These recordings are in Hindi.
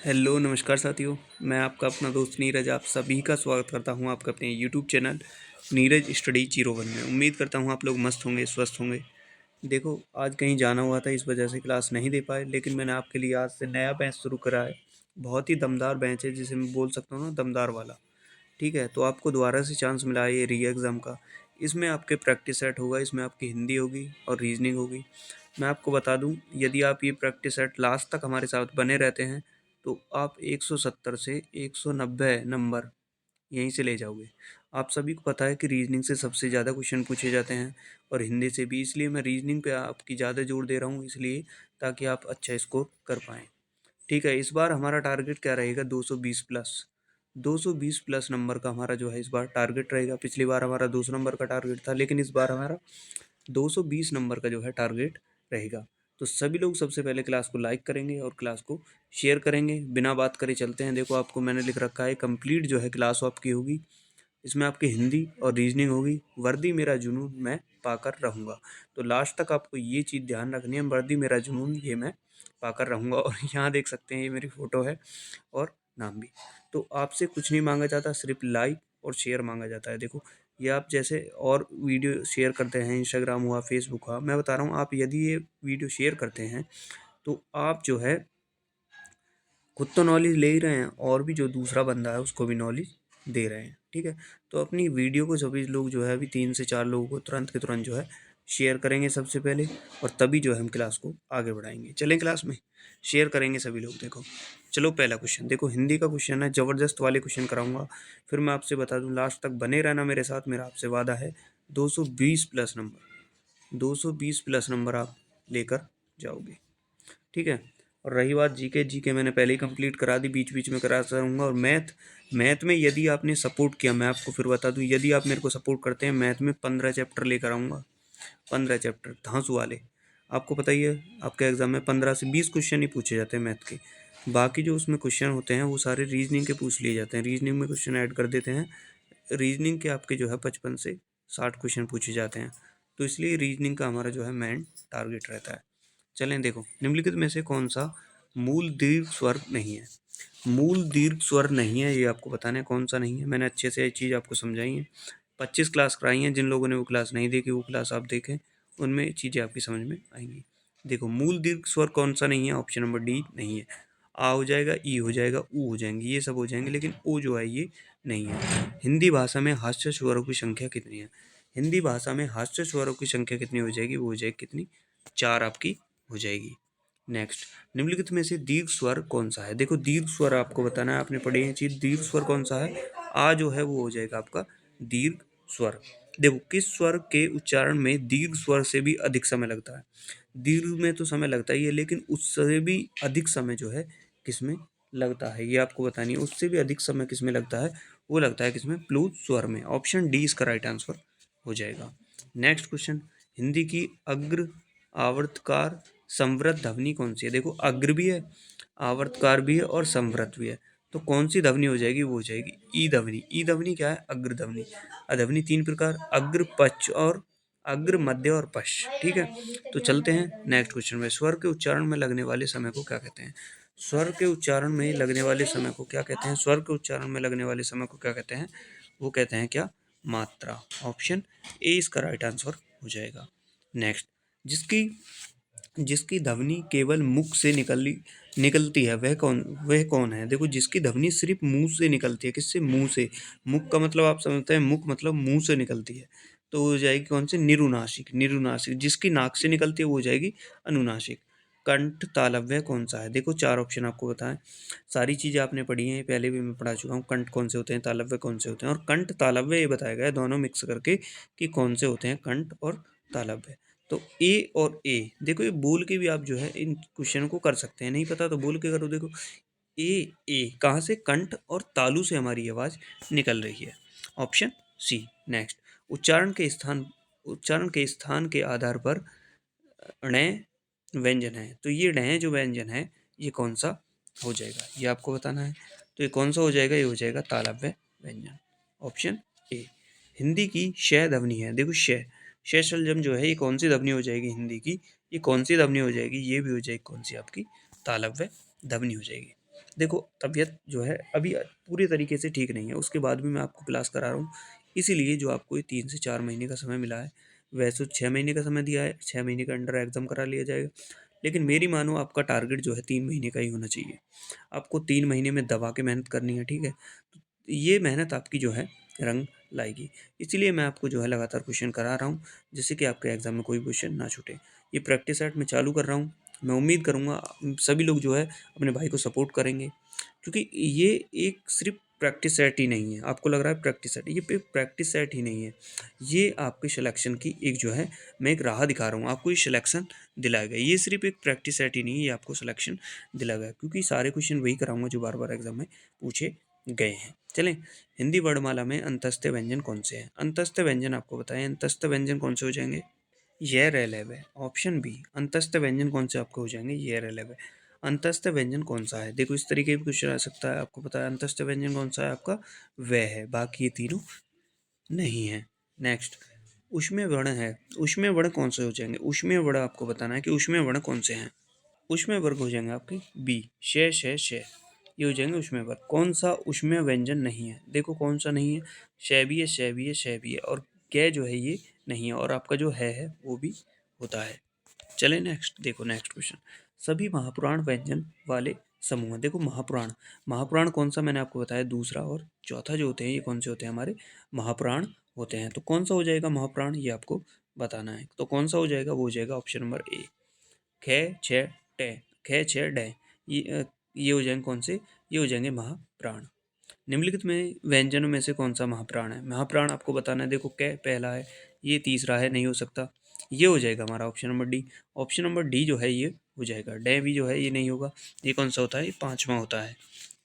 हेलो नमस्कार साथियों। मैं आपका अपना दोस्त नीरज आप सभी का स्वागत करता हूं आपका अपने यूट्यूब चैनल नीरज स्टडी 01 में। उम्मीद करता हूं आप लोग मस्त होंगे, स्वस्थ होंगे। देखो, आज कहीं जाना हुआ था, इस वजह से क्लास नहीं दे पाए, लेकिन मैंने आपके लिए आज से नया बैच शुरू करा है। बहुत ही दमदार बैच है, जिसे मैं बोल सकता हूँ ना, दमदार वाला। ठीक है, तो आपको दोबारा से चांस मिला है ये री एग्ज़ाम का। इसमें आपके प्रैक्टिस सेट होगा, इसमें आपकी हिंदी होगी और रीजनिंग होगी। मैं आपको बता दूं, यदि आप ये प्रैक्टिस सेट लास्ट तक हमारे साथ बने रहते हैं तो आप 170 से 190 नंबर यहीं से ले जाओगे। आप सभी को पता है कि रीजनिंग से सबसे ज़्यादा क्वेश्चन पूछे जाते हैं और हिंदी से भी, इसलिए मैं रीजनिंग पे आपकी ज़्यादा जोर दे रहा हूँ, इसलिए ताकि आप अच्छा स्कोर कर पाएँ। ठीक है, इस बार हमारा टारगेट क्या रहेगा? 220 प्लस। 220 प्लस नंबर का हमारा जो है इस बार टारगेट रहेगा। पिछली बार हमारा 200 नंबर का टारगेट था, लेकिन इस बार हमारा 220 नंबर का जो है टारगेट रहेगा। तो सभी लोग सबसे पहले क्लास को लाइक करेंगे और क्लास को शेयर करेंगे। बिना बात करे चलते हैं। देखो, आपको मैंने लिख रखा है कंप्लीट जो है क्लास आपकी होगी। इसमें आपकी हिंदी और रीजनिंग होगी। वर्दी मेरा जुनून मैं पाकर रहूँगा। तो लास्ट तक आपको ये चीज़ ध्यान रखनी है, वर्दी मेरा जुनून ये मैं पाकर रहूँगा। और यहाँ देख सकते हैं, ये मेरी फ़ोटो है और नाम भी। तो आपसे कुछ नहीं मांगा जाता, सिर्फ लाइक और शेयर मांगा जाता है। देखो, ये आप जैसे और वीडियो शेयर करते हैं, इंस्टाग्राम हुआ, फेसबुक हुआ, मैं बता रहा हूँ, आप यदि ये वीडियो शेयर करते हैं तो आप जो है खुद तो नॉलेज ले ही रहे हैं और भी जो दूसरा बंदा है उसको भी नॉलेज दे रहे हैं। ठीक है, तो अपनी वीडियो को सभी लोग जो है अभी 3 से 4 लोगों को तुरंत के तुरंत जो है शेयर करेंगे सबसे पहले, और तभी जो है हम क्लास को आगे बढ़ाएंगे। चलें क्लास में, शेयर करेंगे सभी लोग। देखो, चलो पहला क्वेश्चन देखो, हिंदी का क्वेश्चन है, ज़बरदस्त वाले क्वेश्चन कराऊंगा। फिर मैं आपसे बता दूं, लास्ट तक बने रहना मेरे साथ, मेरा आपसे वादा है। 220 प्लस नंबर, 220 प्लस नंबर आप लेकर जाओगे। ठीक है, और रही बात जीके मैंने पहले ही कंप्लीट करा दी, बीच बीच में करा रहूँगा। और मैथ में यदि आपने सपोर्ट किया, मैं आपको फिर बता दूं, यदि आप मेरे को सपोर्ट करते हैं, मैथ में 15 चैप्टर लेकर आऊँगा। 15 चैप्टर धांसू वाले। आपको पता ही है, आपके एग्जाम में 15 से 20 क्वेश्चन ही पूछे जाते हैं मैथ के। बाकी जो उसमें क्वेश्चन होते हैं वो सारे रीजनिंग के पूछ लिए जाते हैं, रीजनिंग में क्वेश्चन ऐड कर देते हैं। रीजनिंग के आपके जो है 55 से 60 क्वेश्चन पूछे जाते हैं। तो इसलिए रीजनिंग का हमारा जो है मेन टारगेट रहता है। चलें, देखो, निम्नलिखित में से कौन सा मूल दीर्घ स्वर नहीं है? मूल दीर्घ स्वर नहीं है, ये आपको बताना है कौन सा नहीं है। मैंने अच्छे से ये चीज़ आपको समझाई है, 25 क्लास कराई हैं। जिन लोगों ने वो क्लास नहीं देखी, वो क्लास आप देखें, उनमें चीज़ें आपकी समझ में आएंगी। देखो, मूल दीर्घ स्वर कौन सा नहीं है? ऑप्शन नंबर डी नहीं है। आ हो जाएगा, ई हो जाएगा, ऊ हो जाएंगे, ये सब हो जाएंगे, लेकिन ओ जो है ये नहीं है। हिंदी भाषा में हास्य स्वरों की संख्या कितनी है? हिंदी भाषा में हास्य स्वरों की संख्या कितनी हो जाएगी? वो हो जाएगी कितनी? 4 आपकी हो जाएगी। नेक्स्ट, निम्नलिखित में से दीर्घ स्वर कौन सा है? देखो, दीर्घ स्वर आपको बताना है, आपने पढ़ी है चीज। दीर्घ स्वर कौन सा है? आ जो है वो हो जाएगा आपका दीर्घ स्वर। देखो, किस स्वर के उच्चारण में दीर्घ स्वर से भी अधिक समय लगता है? दीर्घ में तो समय लगता ही है, लेकिन उससे भी अधिक समय जो है किसमें लगता है, ये आपको बतानी है। उससे भी अधिक समय किसमें लगता है? वो लगता है किसमें? प्लुत स्वर में। ऑप्शन डी इसका राइट आंसर हो जाएगा। नेक्स्ट क्वेश्चन, हिंदी की अग्र आवर्तकार संवृत ध्वनि कौन सी है? देखो, अग्र भी है, आवर्तकार भी है और संवृत भी है। तो कौन सी ध्वनि हो जाएगी? वो हो जाएगी ई ध्वनि। ई ध्वनि क्या है? अग्र ध्वनि। अध्वनि 3 प्रकार, अग्र, पश्च और अग्र, मध्य और पश्च। ठीक है, तो चलते हैं नेक्स्ट क्वेश्चन में। स्वर के उच्चारण में लगने वाले समय को क्या कहते हैं? स्वर के उच्चारण में लगने वाले समय को क्या कहते हैं? स्वर के उच्चारण में लगने वाले समय को क्या कहते हैं? वो कहते हैं क्या? मात्रा। ऑप्शन ए इसका राइट आंसर हो जाएगा। नेक्स्ट, जिसकी जिसकी ध्वनि केवल मुख से निकलती है, वह कौन है? देखो, जिसकी ध्वनि सिर्फ मुंह से निकलती है। किससे? मुंह से। मुख का मतलब आप समझते हैं, मुख मतलब मुंह से निकलती है, तो हो जाएगी कौन सी? निरुनासिक। निरुनासिक। जिसकी नाक से निकलती है वो हो जाएगी अनुनासिक। कंठ तालव्य कौन सा है? देखो, 4 ऑप्शन आपको बताएं। सारी चीज़ें आपने पढ़ी हैं, पहले भी मैं पढ़ा चुका हूँ। कंठ कौन से होते हैं, तालव्य कौन से होते हैं, और कंठ तालव्य ये बताया गया है दोनों मिक्स करके कि कौन से होते हैं कंठ और तालव्य। तो ए और ए, देखो, ये बोल के भी आप जो है इन क्वेश्चन को कर सकते हैं। नहीं पता तो बोल के करो। देखो, ए कहाँ से? कंठ और तालु से हमारी आवाज़ निकल रही है। Option C. नेक्स्ट, उच्चारण के स्थान के आधार पर ण व्यंजन है। तो ये ण जो व्यंजन है, ये कौन सा हो जाएगा, ये आपको बताना है। तो ये कौन सा हो जाएगा? ये हो जाएगा तालव्य व्यंजन। Option A. हिंदी की श ध्वनि है। देखो, श शलजम जो है, ये कौन सी ध्वनि हो जाएगी हिंदी की? ये कौन सी ध्वनि हो जाएगी? ये भी हो जाएगी कौन सी? आपकी तालव्य ध्वनि हो जाएगी। देखो तबीयत जो है अभी पूरी तरीके से ठीक नहीं है, उसके बाद भी मैं आपको क्लास करा रहा हूँ, इसीलिए जो आपको ये 3 से 4 महीने का समय मिला है, वैसे तो 6 महीने का समय दिया है, 6 महीने के अंडर एग्ज़ाम करा लिया जाएगा। लेकिन मेरी मानो आपका टारगेट जो है 3 महीने का ही होना चाहिए। आपको 3 महीने में दबा के मेहनत करनी है, ठीक है? तो ये मेहनत आपकी जो है रंग लाएगी। इसीलिए मैं आपको जो है लगातार क्वेश्चन करा रहा हूँ, जिससे कि आपके एग्ज़ाम में कोई क्वेश्चन ना छूटे। ये प्रैक्टिस सेट मैं चालू कर रहा हूँ, मैं उम्मीद करूँगा सभी लोग जो है अपने भाई को सपोर्ट करेंगे। क्योंकि ये एक सिर्फ प्रैक्टिस सेट ही नहीं है, आपको लग रहा है प्रैक्टिस सेट, ये प्रैक्टिस सेट ही नहीं है, ये आपके सिलेक्शन की एक जो है मैं एक राह दिखा रहा हूँ, आपको ये सिलेक्शन दिलाएगा। ये सिर्फ एक प्रैक्टिस सेट ही नहीं है, ये आपको सिलेक्शन दिलाएगा, क्योंकि सारे क्वेश्चन वही कराऊंगा जो बार बार एग्जाम में पूछे गए हैं। चलें, हिंदी वर्णमाला में अंतस्थ व्यंजन कौन से हैं? अंतस्थ व्यंजन आपको बताएं, अंतस्थ व्यंजन कौन से हो जाएंगे? ये रेलेव है। ऑप्शन बी, अंतस्थ व्यंजन कौन से आपके हो जाएंगे? ये रेलेव है। अंतस्थ व्यंजन कौन सा है? देखो इस तरीके का क्वेश्चन आ सकता है, आपको पता है अंतस्थ व्यंजन कौन सा है आपका? वह है, बाकी ये तीनों नहीं है। नेक्स्ट, ऊष्मेय वर्ण है। ऊष्मेय वर्ण कौन से हो जाएंगे? ऊष्मेय वर्ण आपको बताना है कि ऊष्मेय वर्ण कौन से हैं। ऊष्मेय वर्ग हो जाएंगे आपके बी, शे, ये हो जाएंगे ऊष्मेय वर्ग। कौन सा ऊष्मेय व्यंजन नहीं है? देखो कौन सा नहीं है? शै भी है और कै जो है ये नहीं है, और आपका जो है वो भी होता है। चले नेक्स्ट, देखो नेक्स्ट क्वेश्चन, सभी महापुराण व्यंजन वाले समूह। देखो महापुराण, महापुराण कौन सा मैंने आपको बताया, दूसरा और चौथा जो होते हैं ये कौन से होते हैं? हमारे महापुराण होते हैं। तो कौन सा हो जाएगा महापुराण, ये आपको बताना है। तो कौन सा हो जाएगा? वो हो जाएगा ऑप्शन नंबर ए, खे छ टे, खे छ डे, ये हो जाएंगे कौन से? ये हो जाएंगे महाप्राण। निम्नलिखित में व्यंजनों में से कौन सा महाप्राण है? महाप्राण आपको बताना है। देखो कै पहला है, ये तीसरा है, नहीं हो सकता, ये हो जाएगा हमारा option number D. Option number D जो है ये हो जाएगा। डे भी जो है ये नहीं होगा, ये कौन सा होता है? ये पांचवा होता है।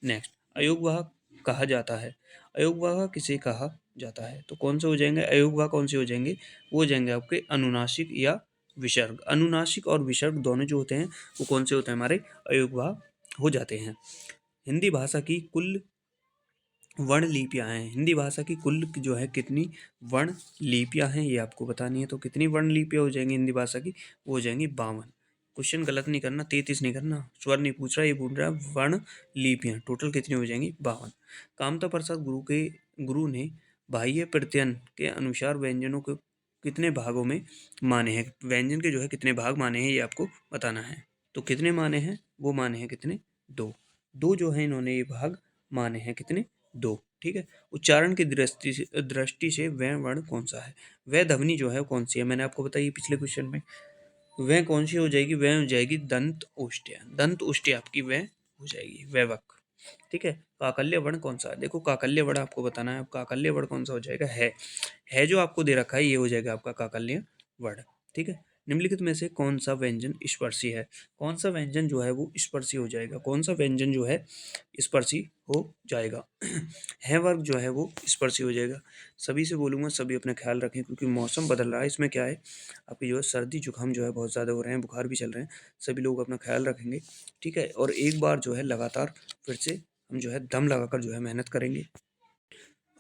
नेक्स्ट, अयोगवाह कहा जाता है। अयोगवाह किसे कहा जाता है? तो कौन से हो जाएंगे अयोगवाह? कौन से हो जाएंगे? वो हो जाएंगे आपके अनुनासिक या विसर्ग। अनुनासिक और विसर्ग दोनों जो होते हैं वो कौन से होते हैं? हमारे अयोगवाह हो जाते हैं। हिंदी भाषा की कुल वर्ण लिपियाँ हैं। हिंदी भाषा की कुल जो है कितनी वर्ण लिपियाँ हैं ये आपको बतानी है। तो कितनी वर्ण लिपियाँ हो जाएंगी हिंदी भाषा की? वो हो जाएंगी 52। क्वेश्चन गलत नहीं करना, 33 नहीं करना, स्वर नहीं पूछ रहा, ये पूछ रहा है वर्ण लिपियाँ टोटल कितनी हो जाएंगी? 52। कामता प्रसाद गुरु ने बाह्य प्रत्ययन के अनुसार व्यंजनों को कितने भागों में माने हैं? व्यंजन के जो है कितने भाग माने हैं ये आपको बताना है। तो कितने माने हैं? वो माने हैं कितने? दो। दो जो है इन्होंने ये भाग माने हैं कितने? दो। ठीक है। उच्चारण की दृष्टि से वह वर्ण कौन सा है? वह ध्वनि जो है वो कौन सी है? मैंने आपको बताई पिछले क्वेश्चन में, वह कौन सी हो जाएगी? वह हो जाएगी दंत उष्ट्य। दंत उष्ट्य आपकी वह हो जाएगी, वैवक। ठीक है। काकल्य वर्ण कौन सा है? देखो काकल्य वर्ण आपको बताना है। अब काकल्य वर्ण कौन सा हो जाएगा? है जो आपको दे रखा है ये हो जाएगा आपका काकल्य वर्ण। ठीक है। निम्नलिखित में से कौन सा व्यंजन स्पर्शी है? कौन सा व्यंजन जो है वो स्पर्शी हो जाएगा? कौन सा व्यंजन जो है स्पर्शी हो जाएगा? है वर्ग जो है वो स्पर्शी हो जाएगा। सभी से बोलूँगा सभी अपना ख्याल रखें, क्योंकि मौसम बदल रहा है। इसमें क्या है, आपकी जो है सर्दी जुकाम जो है बहुत ज़्यादा हो रहे हैं, बुखार भी चल रहे हैं। सभी लोग अपना ख्याल रखेंगे, ठीक है। और एक बार जो है लगातार फिर से हम जो है दम लगाकर जो है मेहनत करेंगे।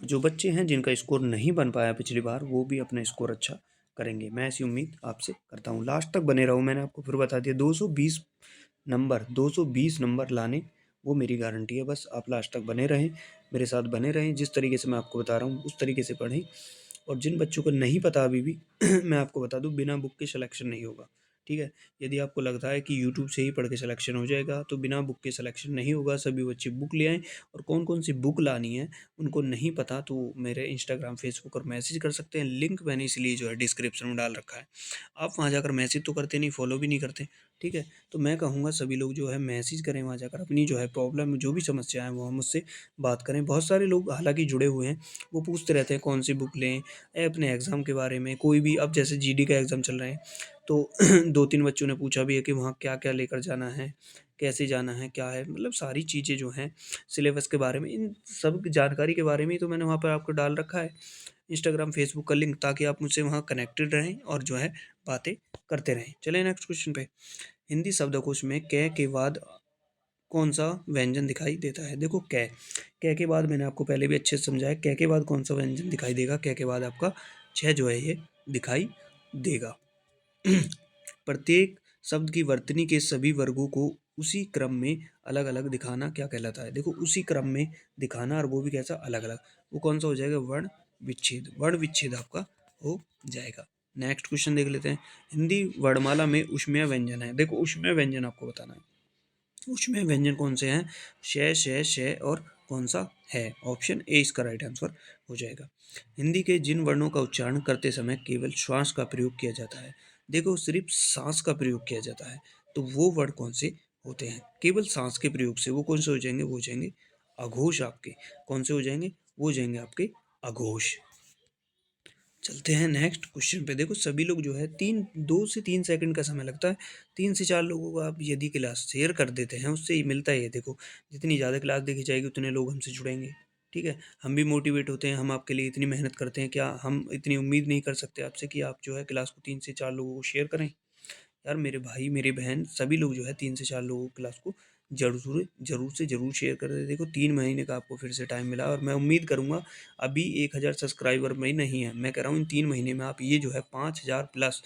जो बच्चे हैं जिनका स्कोर नहीं बन पाया पिछली बार, वो भी अपना स्कोर अच्छा करेंगे, मैं ऐसी उम्मीद आपसे करता हूँ। लास्ट तक बने रहो, मैंने आपको फिर बता दिया 220 नंबर लाने वो मेरी गारंटी है। बस आप लास्ट तक बने रहें, मेरे साथ बने रहें, जिस तरीके से मैं आपको बता रहा हूँ उस तरीके से पढ़ें। और जिन बच्चों को नहीं पता अभी भी मैं आपको बता दूं, बिना बुक के सिलेक्शन नहीं होगा। ठीक है। यदि आपको लगता है कि यूट्यूब से ही पढ़ के सिलेक्शन हो जाएगा, तो बिना बुक के सिलेक्शन नहीं होगा। सभी बच्चे बुक ले आएँ, और कौन कौन सी बुक लानी है उनको नहीं पता तो मेरे इंस्टाग्राम फेसबुक पर मैसेज कर सकते हैं। लिंक मैंने इसलिए जो है डिस्क्रिप्शन में डाल रखा है। आप वहाँ जाकर मैसेज तो करते नहीं, फॉलो भी नहीं करते। ठीक है। तो मैं कहूँगा सभी लोग जो है मैसेज करें वहाँ जाकर, अपनी जो है प्रॉब्लम जो भी समस्या है वो हम मुझसे बात करें। बहुत सारे लोग हालांकि जुड़े हुए हैं, वो पूछते रहते हैं कौन सी बुक लें, अपने एग्ज़ाम के बारे में। कोई भी, अब जैसे जीडी का एग्ज़ाम चल रहे हैं, तो 2-3 बच्चों ने पूछा भी है कि वहाँ क्या-क्या लेकर जाना है, कैसे जाना है, क्या है, मतलब सारी चीज़ें जो हैं सिलेबस के बारे में, इन सब की जानकारी के बारे में ही तो मैंने वहाँ पर आपको डाल रखा है इंस्टाग्राम, फेसबुक का लिंक, ताकि आप मुझसे वहाँ कनेक्टेड रहें और जो है बातें करते रहें। चलिए नेक्स्ट क्वेश्चन पे। हिंदी शब्दकोश में कै के बाद कौन सा व्यंजन दिखाई देता है? देखो कै के बाद मैंने आपको पहले भी अच्छे से समझाया, कै के बाद कौन सा व्यंजन दिखाई देगा? कै के बाद आपका छह जो है ये दिखाई देगा। प्रत्येक शब्द की वर्तनी के सभी वर्गों को उसी क्रम में अलग अलग दिखाना क्या कहलाता है? देखो उसी क्रम में दिखाना, और वो भी कैसा? अलग अलग। वो कौन सा हो जाएगा? वर्ण विच्छेद। वर्ण विच्छेद आपका हो जाएगा। नेक्स्ट क्वेश्चन देख लेते हैं। हिंदी वर्णमाला में ऊष्मीय व्यंजन है। देखो ऊष्मीय व्यंजन आपको बताना है। ऊष्मीय व्यंजन कौन से हैं? श और कौन सा है? ऑप्शन ए इसका राइट आंसर हो जाएगा। हिंदी के जिन वर्णों का उच्चारण करते समय केवल श्वास का प्रयोग किया जाता है। देखो सिर्फ सांस का प्रयोग किया जाता है, तो वो वर्ण कौन से होते हैं? केवल सांस के प्रयोग से वो कौन से हो जाएंगे? वो हो जाएंगे अघोष आपके। कौन से हो जाएंगे? वो हो जाएंगे आपके अघोष। चलते हैं नेक्स्ट क्वेश्चन पे। देखो सभी लोग जो है 2 से 3 सेकंड का समय लगता है। 3 से 4 लोगों को आप यदि क्लास शेयर कर देते हैं, उससे ही मिलता है ये। देखो जितनी ज़्यादा क्लास देखी जाएगी उतने लोग हमसे जुड़ेंगे। ठीक है, हम भी मोटिवेट होते हैं, हम आपके लिए इतनी मेहनत करते हैं। क्या हम इतनी उम्मीद नहीं कर सकते आपसे कि आप जो है क्लास को 3 से 4 लोगों को शेयर करें? यार मेरे भाई मेरी बहन सभी लोग जो है 3 से 4 लोगों की क्लास को जरूर जरूर से जरूर शेयर कर दे। देखो 3 महीने का आपको फिर से टाइम मिला, और मैं उम्मीद करूंगा अभी 1,000 सब्सक्राइबर में नहीं है, मैं कह रहा हूँ इन 3 महीने में आप ये जो है 5,000 प्लस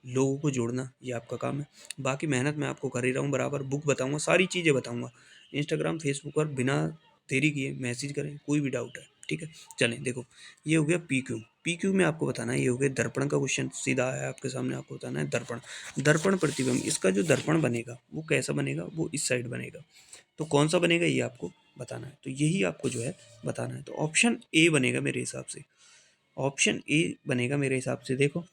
लोगों को जोड़ना, ये आपका काम है। बाकी मेहनत मैं आपको कर ही रहा हूँ बराबर। बुक बताऊंगा, सारी चीज़ें बताऊंगा। इंस्टाग्राम फेसबुक पर बिना देरी किए मैसेज करें, कोई भी डाउट है। ठीक है, चलें। देखो ये हो गया पी क्यू में आपको बताना है। ये हो गया दर्पण का क्वेश्चन, सीधा है आपके सामने, आपको बताना है दर्पण। दर्पण प्रतिबिंब, इसका जो दर्पण बनेगा वो कैसा बनेगा? वो इस साइड बनेगा। तो कौन सा बनेगा ये आपको बताना है। तो यही आपको जो है बताना है। तो ऑप्शन ए बनेगा मेरे हिसाब से। ऑप्शन ए बनेगा मेरे हिसाब से। देखो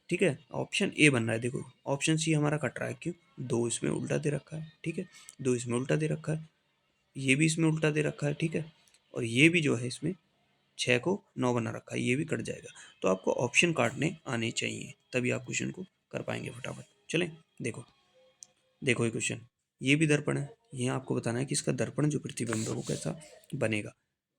ठीक है, ऑप्शन ए बन रहा है। देखो ऑप्शन सी हमारा कट रहा है, क्यों? 2 इसमें उल्टा दे रखा है। ठीक है, 2 इसमें उल्टा दे रखा है, ये भी इसमें उल्टा दे रखा है। ठीक है, और ये भी जो है इसमें 6 को 9 बना रखा है, ये भी कट जाएगा। तो आपको ऑप्शन काटने आने चाहिए, तभी आप क्वेश्चन को कर पाएंगे फटाफट। चलें, देखो देखो ये क्वेश्चन, ये भी दर्पण है। ये आपको बताना है कि इसका दर्पण जो प्रतिबिंब है वो कैसा बनेगा।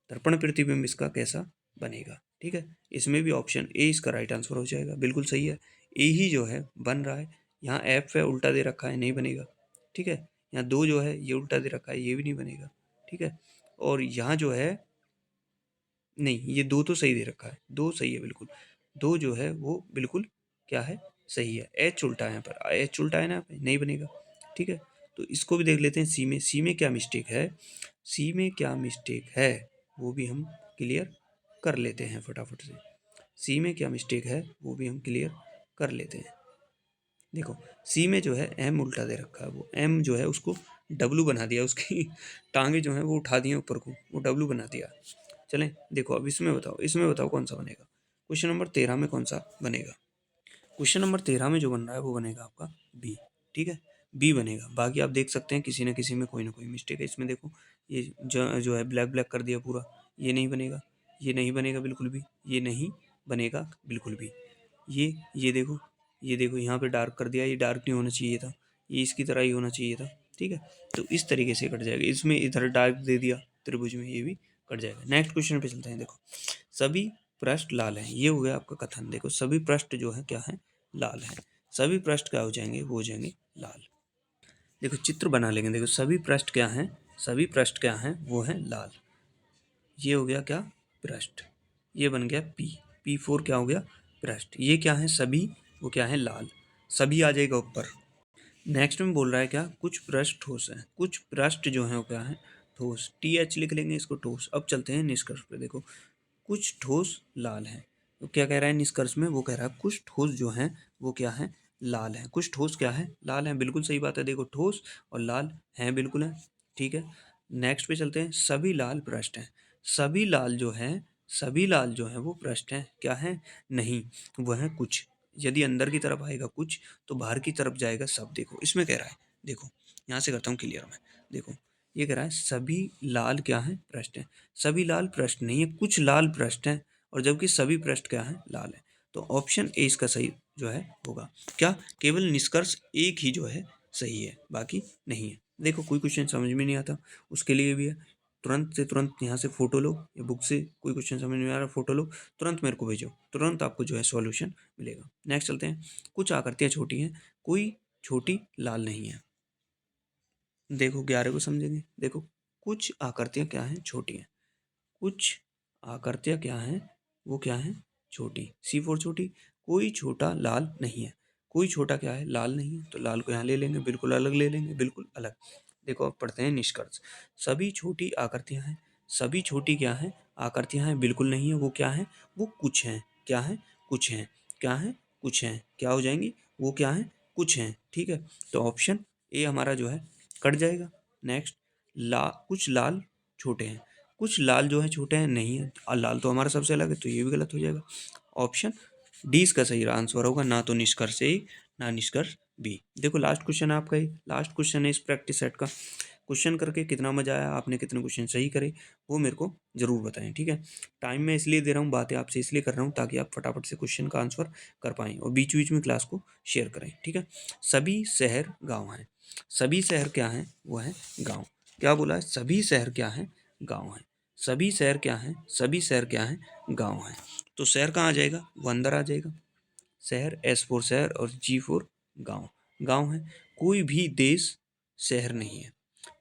दर्पण प्रतिबिंब इसका कैसा बनेगा। ठीक है, इसमें भी ऑप्शन ए इसका राइट आंसर हो जाएगा। बिल्कुल सही है, ए ही जो है बन रहा है। यहाँ एफ है उल्टा दे रखा है, नहीं बनेगा। ठीक है, यहाँ 2 जो है ये उल्टा दे रखा है, ये भी नहीं बनेगा। ठीक है, और यहाँ जो है नहीं, ये 2 तो सही दे रखा है, 2 सही है बिल्कुल। 2 जो है वो बिल्कुल क्या है? सही है। एच उल्टा है, यहाँ पर एच उल्टा है ना, यहाँ पे नहीं बनेगा। ठीक है, तो इसको भी देख लेते हैं। सी में क्या मिस्टेक है? सी में क्या मिस्टेक है वो भी हम क्लियर कर लेते हैं फटाफट से। सी में क्या मिस्टेक है वो भी हम क्लियर कर लेते हैं। देखो सी में जो है एम उल्टा दे रखा है, वो एम जो है उसको डब्लू बना दिया, उसकी टांगे जो है वो उठा दी ऊपर को, वो डब्लू बना दिया। चलें, देखो अब इसमें बताओ कौन सा बनेगा। क्वेश्चन नंबर 13 में कौन सा बनेगा? क्वेश्चन नंबर 13 में जो बन रहा है वो बनेगा आपका बी। ठीक है, बी बनेगा। बाकी आप देख सकते हैं किसी न किसी में कोई ना कोई मिस्टेक है। इसमें देखो ये जो है ब्लैक ब्लैक कर दिया पूरा, ये नहीं बनेगा। ये नहीं बनेगा बिल्कुल भी, ये नहीं बनेगा बिल्कुल भी। ये देखो, ये देखो यहाँ पे डार्क कर दिया, ये डार्क नहीं होना चाहिए था, ये इसकी तरह ही होना चाहिए था। ठीक है, तो इस तरीके से कट जाएगा। इसमें इधर डार्क दे दिया त्रिभुज में, ये भी कट जाएगा। नेक्स्ट क्वेश्चन पे चलते हैं। देखो सभी पृष्ठ लाल हैं, ये हो गया आपका कथन। देखो सभी पृष्ठ जो है क्या है? लाल हैं। सभी पृष्ठ क्या हो जाएंगे? वो हो जाएंगे लाल। देखो चित्र बना लेंगे। देखो सभी पृष्ठ क्या हैं? सभी पृष्ठ क्या हैं? वो हैं लाल। ये हो गया क्या? पृष्ठ। ये बन गया P4 क्या हो गया? पृष्ठ। ये क्या है? सभी, वो क्या है? लाल। सभी आ जाएगा ऊपर। नेक्स्ट में बोल रहा है क्या? कुछ पृष्ठ ठोस हैं। कुछ पृष्ठ जो है वो क्या है? ठोस। TH लिख लेंगे इसको, ठोस। अब चलते हैं निष्कर्ष पे। देखो कुछ ठोस लाल हैं। तो क्या कह रहा है निष्कर्ष में? वो कह रहा है कुछ ठोस जो हैं वो क्या है? लाल हैं। कुछ ठोस क्या है? लाल हैं। बिल्कुल सही बात है। देखो ठोस और लाल हैं, बिल्कुल है। ठीक है, नेक्स्ट पे चलते हैं। सभी लाल पृष्ठ हैं। सभी लाल जो है, सभी लाल जो है वो पृष्ठ हैं क्या है? नहीं, वह है कुछ। यदि अंदर की तरफ आएगा कुछ, तो बाहर की तरफ जाएगा सब। देखो इसमें कह रहा है, देखो यहाँ से करता हूँ क्लियर मैं। देखो ये कह रहा है सभी लाल क्या है? पृष्ठ हैं। सभी लाल पृष्ठ नहीं है, कुछ लाल पृष्ठ हैं, और जबकि सभी पृष्ठ क्या है? लाल है। तो ऑप्शन ए इसका सही जो है होगा। क्या? केवल निष्कर्ष एक ही जो है सही है, बाकी नहीं है। देखो कोई क्वेश्चन समझ में नहीं आता, उसके लिए भी है। तुरंत से तुरंत यहाँ से फोटो लो, या बुक से कोई क्वेश्चन समझ में आ रहा फोटो लो, तुरंत मेरे को भेजो, तुरंत आपको जो है सॉल्यूशन मिलेगा। नेक्स्ट चलते हैं। कुछ आकृतियाँ छोटी हैं, कोई छोटी लाल नहीं है। देखो 11 को समझेंगे। देखो कुछ आकृतियाँ क्या हैं? छोटी हैं। कुछ आकृतियाँ क्या हैं? वो क्या हैं? छोटी। C4 छोटी। कोई छोटा लाल नहीं है। कोई छोटा क्या है, लाल नहीं है, तो लाल को यहाँ ले लेंगे, बिल्कुल अलग ले लेंगे, बिल्कुल अलग। देखो अब पढ़ते हैं निष्कर्ष। सभी छोटी आकृतियाँ हैं, सभी छोटी क्या हैं, आकृतियाँ हैं, बिल्कुल नहीं है, वो क्या है, वो कुछ हैं, क्या है, कुछ हैं, क्या है, कुछ हैं, क्या हो जाएंगी, वो क्या है, कुछ हैं, ठीक है। तो ऑप्शन ए हमारा जो है कट जाएगा। नेक्स्ट, कुछ लाल छोटे हैं, कुछ लाल जो है छोटे हैं, नहीं है, लाल तो हमारा सबसे अलग है, तो ये भी गलत हो जाएगा। ऑप्शन डी इसका सही आंसर होगा, ना तो निष्कर्ष ए ना निष्कर्ष बी। देखो लास्ट क्वेश्चन है आपका, ये लास्ट क्वेश्चन है इस प्रैक्टिस सेट का। क्वेश्चन करके कितना मजा आया, आपने कितने क्वेश्चन सही करे, वो मेरे को जरूर बताएं, ठीक है। टाइम मैं इसलिए दे रहा हूँ, बातें आपसे इसलिए कर रहा हूँ ताकि आप फटाफट से क्वेश्चन का आंसर कर पाएं और बीच बीच में क्लास को शेयर करें, ठीक है। सभी शहर गाँव हैं, सभी शहर क्या हैं, वो है गाँव। क्या बोला है, सभी शहर क्या हैं, गाँव हैं। सभी शहर क्या हैं, सभी शहर क्या हैं, गाँव हैं। तो शहर कहाँ आ जाएगा, वो अंदर आ जाएगा। शहर, एस फोर शहर और जी फोर गाँव, गाँव है। कोई भी देश शहर नहीं है,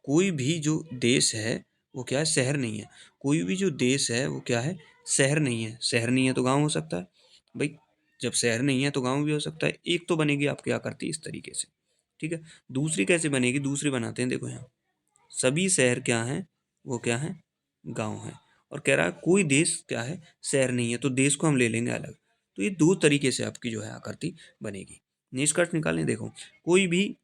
कोई भी जो देश है वो क्या है, शहर नहीं है। कोई भी जो देश है वो क्या है, शहर नहीं है। शहर नहीं है तो गाँव हो सकता है भाई, जब शहर नहीं है तो गाँव भी हो सकता है। एक तो बनेगी आपकी आकृति इस तरीके से, ठीक है। दूसरी कैसे बनेगी, दूसरी बनाते हैं, देखो यहाँ सभी शहर क्या हैं, वो क्या है, गाँव है। और कह रहा है कोई देश क्या है, शहर नहीं है, तो देश को हम ले लेंगे अलग। तो ये दो तरीके से आपकी जो है आकृति बनेगी। निष्कर्ष निकालें, देखो कोई भी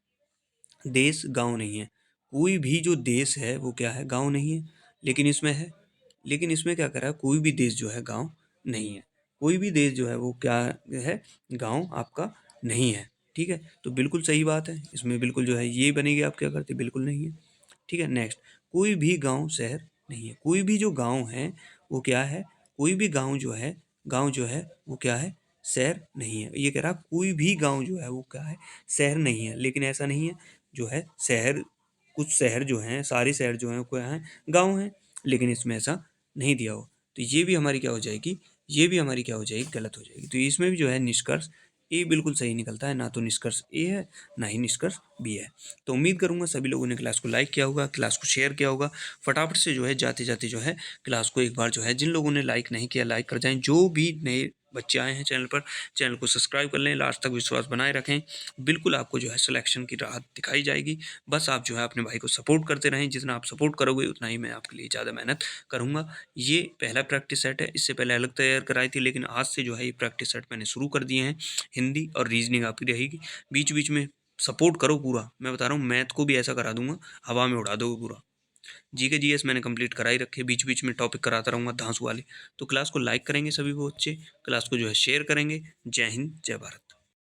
देश गाँव नहीं है, कोई भी जो देश है वो क्या है, गाँव नहीं है। लेकिन इसमें है, लेकिन इसमें क्या कर रहा है, कोई भी देश जो है गाँव नहीं है। कोई भी देश जो है वो क्या है, गाँव आपका नहीं है, ठीक है। तो बिल्कुल सही बात है, इसमें बिल्कुल जो है ये बनेगी आप क्या करते, बिल्कुल नहीं है, ठीक है। नेक्स्ट, कोई भी गाँव शहर नहीं है, कोई भी जो गाँव है वो क्या है, कोई भी गाँव जो है, गाँव जो है वो क्या है, शहर नहीं है। ये कह रहा कोई भी गाँव जो है वो क्या है, शहर नहीं है। लेकिन ऐसा नहीं है, जो है शहर, कुछ शहर जो हैं, सारे शहर जो हैं वो क्या हैं, गाँव हैं। लेकिन इसमें ऐसा नहीं दिया हो, तो ये भी हमारी क्या हो जाएगी, ये भी हमारी क्या हो जाएगी, गलत हो जाएगी। तो इसमें भी जो है निष्कर्ष ए बिल्कुल सही निकलता है, ना तो निष्कर्ष ए है ना ही निष्कर्ष बी है। तो उम्मीद करूंगा सभी लोगों ने क्लास को लाइक किया होगा, क्लास को शेयर किया होगा। फटाफट से जो है जाते जाते जो है क्लास को एक बार जो है, जिन लोगों ने लाइक नहीं किया लाइक कर जाएं, जो भी नए बच्चे आए हैं चैनल पर, चैनल को सब्सक्राइब कर लें, लास्ट तक विश्वास बनाए रखें। बिल्कुल आपको जो है सिलेक्शन की राहत दिखाई जाएगी। बस आप जो है अपने भाई को सपोर्ट करते रहें, जितना आप सपोर्ट करोगे उतना ही मैं आपके लिए ज़्यादा मेहनत करूँगा। ये पहला प्रैक्टिस सेट है, इससे पहले अलग तैयार कराई थी, लेकिन आज से जो है ये प्रैक्टिस सेट मैंने शुरू कर दिए हैं। हिंदी और रीजनिंग आपकी रहेगी, बीच बीच में सपोर्ट करो पूरा। मैं बता रहा हूँ मैथ को भी ऐसा करा दूंगा, हवा में उड़ा दोगे पूरा। जीके जीएस मैंने कंप्लीट कराई रखे, बीच बीच में टॉपिक कराता रहूँगा धांसू वाले। तो क्लास को लाइक करेंगे सभी वो बच्चे, क्लास को जो है शेयर करेंगे। जय हिंद, जय भारत।